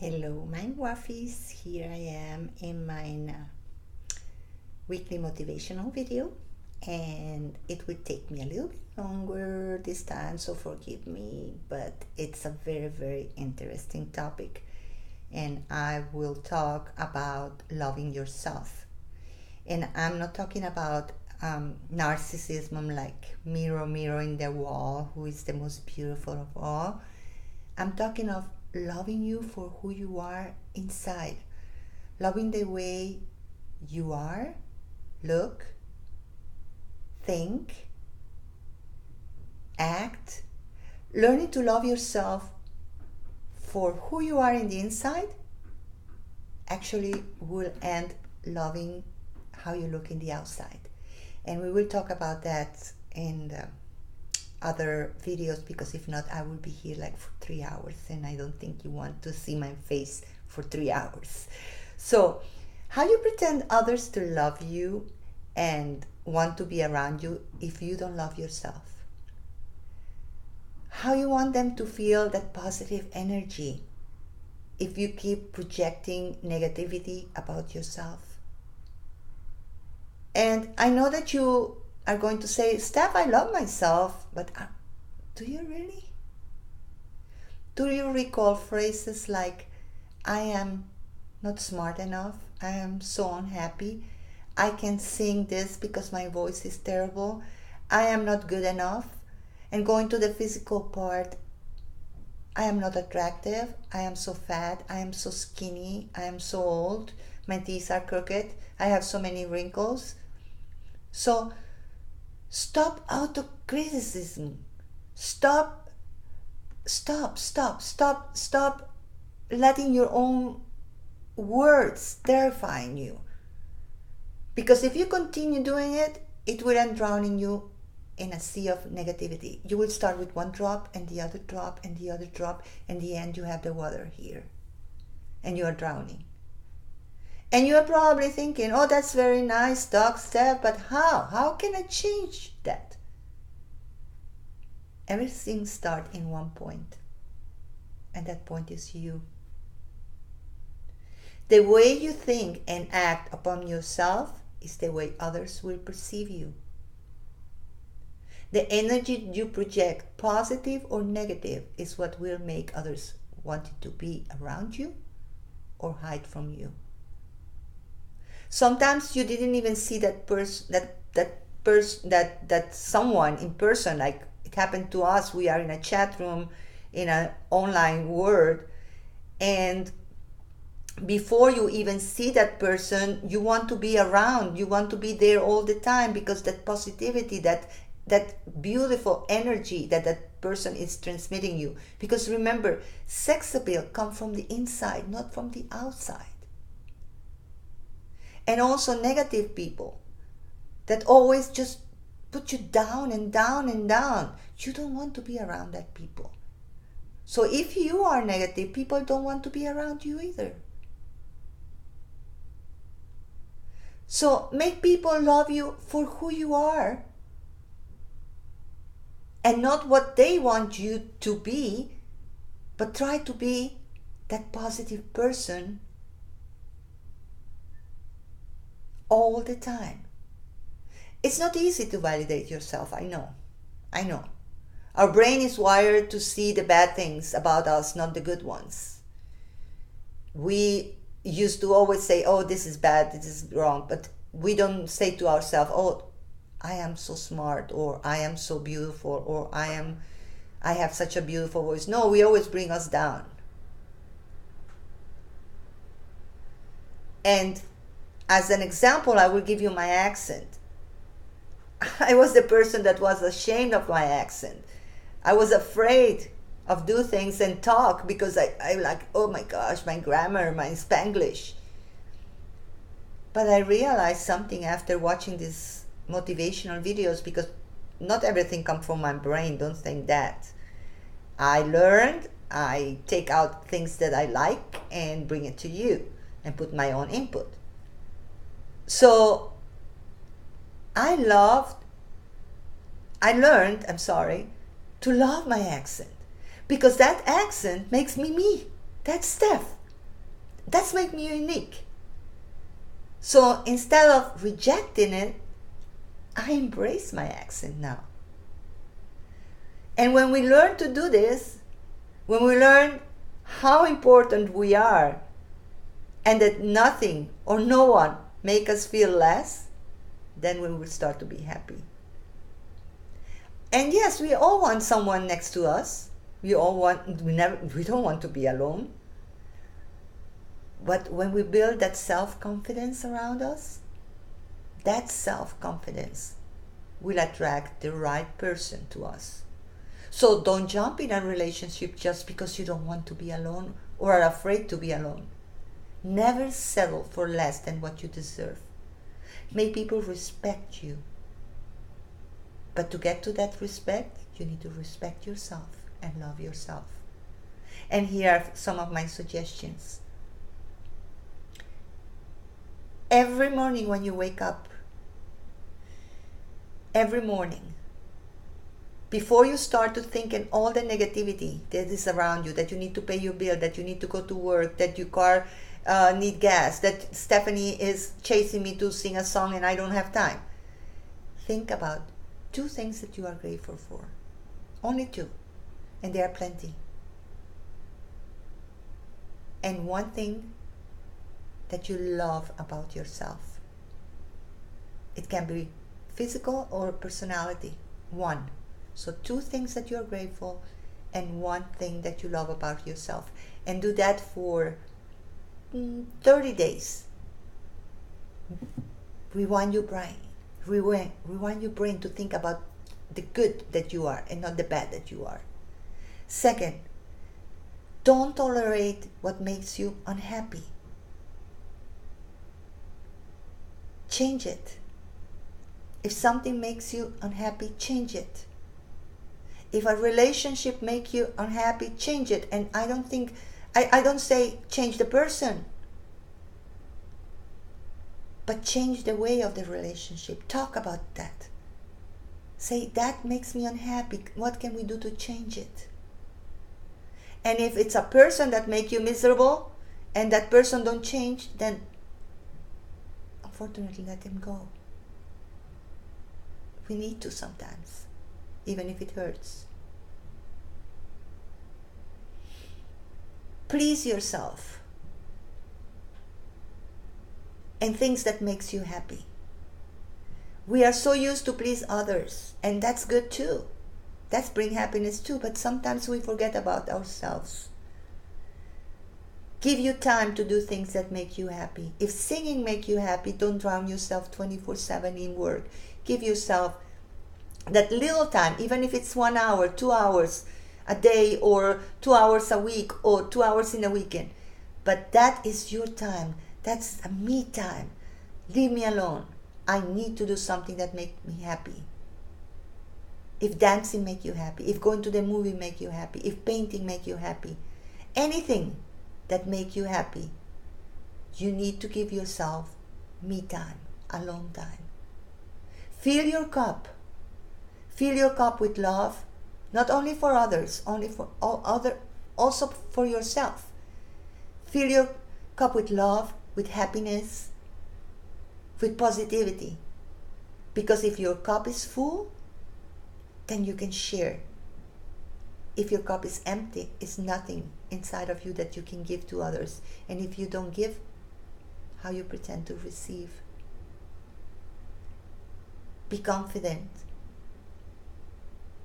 Hello, my waffies. Here I am in my weekly motivational video, and it will take me a little bit longer this time, so forgive me, but it's a very, very interesting topic, and I will talk about loving yourself. And I'm not talking about narcissism, like mirror in the wall, who is the most beautiful of all. I'm talking of loving you for who you are inside, loving the way you are, look, think, act, learning to love yourself for who you are in the inside actually will end loving how you look in the outside. And we will talk about that in the other videos, because if not, I will be here like for 3 hours, and I don't think you want to see my face for 3 hours. So how you pretend others to love you and want to be around you if you don't love yourself? How you want them to feel that positive energy if you keep projecting negativity about yourself? And I know that you are going to say, Steph, I love myself, but do you really? Do you recall phrases like, I am not smart enough, I am so unhappy, I can sing this because my voice is terrible, I am not good enough? And going to the physical part, I am not attractive, I am so fat, I am so skinny, I am so old, my teeth are crooked, I have so many wrinkles. So stop auto-criticism. Stop letting your own words terrifying you. Because if you continue doing it, it will end drowning you in a sea of negativity. You will start with one drop and the other drop and the other drop. In the end, you have the water here. And you are drowning. And you are probably thinking, oh, that's very nice, Doc, Steph, but how? How can I change that? Everything starts in one point. And that point is you. The way you think and act upon yourself is the way others will perceive you. The energy you project, positive or negative, is what will make others want to be around you or hide from you. Sometimes you didn't even see that someone in person, like it happened to us. We are in a chat room in an online world, and before you even see that person, you want to be around, you want to be there all the time, because that positivity, that beautiful energy that person is transmitting you. Because remember, sex appeal comes from the inside, not from the outside. And also negative people that always just put you down and down and down. You don't want to be around that people. So if you are negative, people don't want to be around you either. So make people love you for who you are and not what they want you to be, but try to be that positive person all the time. It's not easy to validate yourself, I know. Our brain is wired to see the bad things about us, not the good ones. We used to always say, oh, this is bad, this is wrong, but we don't say to ourselves, oh, I am so smart, or I am so beautiful, or I have such a beautiful voice. No, we always bring us down. And as an example, I will give you my accent. I was the person that was ashamed of my accent. I was afraid of do things and talk because I like, oh my gosh, my grammar, my Spanglish. But I realized something after watching these motivational videos, because not everything comes from my brain, don't think that. I learned, I take out things that I like and bring it to you and put my own input. So I learned to love my accent, because that accent makes me. That's Steph. That's make me unique. So instead of rejecting it, I embrace my accent now. And when we learn to do this, when we learn how important we are and that nothing or no one make us feel less, then we will start to be happy. And yes, we all want someone next to us. We don't want to be alone. But when we build that self-confidence around us, that self-confidence will attract the right person to us. So don't jump in a relationship just because you don't want to be alone or are afraid to be alone. Never settle for less than what you deserve. May people respect you. But to get to that respect, you need to respect yourself and love yourself. And here are some of my suggestions. Every morning when you wake up, every morning, before you start to think in all the negativity that is around you, that you need to pay your bill, that you need to go to work, that your car need gas, that Stephanie is chasing me to sing a song and I don't have time, think about 2 things that you are grateful for. Only 2. And there are plenty. And 1 thing that you love about yourself. It can be physical or personality. 1. So 2 things that you are grateful and 1 thing that you love about yourself. And do that for 30 days. Rewind your brain. Rewind your brain to think about the good that you are and not the bad that you are. Second, don't tolerate what makes you unhappy. Change it. If something makes you unhappy, change it. If a relationship makes you unhappy, change it. And I don't say change the person, but change the way of the relationship. Talk about that. Say, that makes me unhappy. What can we do to change it? And if it's a person that makes you miserable and that person don't change, then unfortunately let him go. We need to sometimes, even if it hurts. Please yourself and things that makes you happy. We are so used to please others, and that's good too. That's bring happiness too, but sometimes we forget about ourselves. Give you time to do things that make you happy. If singing make you happy, don't drown yourself 24/7 in work. Give yourself that little time, even if it's 1 hour, 2 hours a day, or 2 hours a week, or 2 hours in a weekend. But that is your time. That's a me time. Leave me alone. I need to do something that makes me happy. If dancing make you happy, if going to the movie make you happy, if painting make you happy, anything that make you happy, you need to give yourself me time, alone time. Fill your cup. Fill your cup with love, not only for others, also for yourself. Fill your cup with love, with happiness, with positivity. Because if your cup is full, then you can share. If your cup is empty, it's nothing inside of you that you can give to others. And if you don't give, how you pretend to receive? Be confident.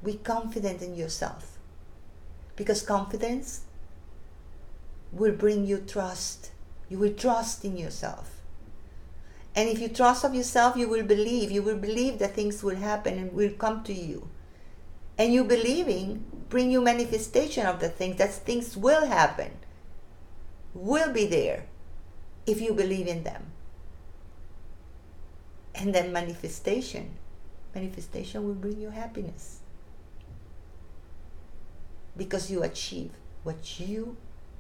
Be confident in yourself. Because confidence will bring you trust. You will trust in yourself. And if you trust of yourself, you will believe that things will happen and will come to you. And you believing bring you manifestation of the things, that things will happen, will be there, if you believe in them. And then manifestation will bring you happiness. Because you achieve what you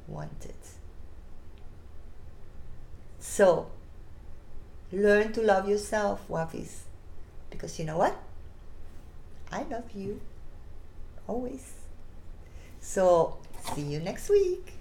wanted. So, learn to love yourself, Wafis. Because you know what? I love you. Always. So, see you next week.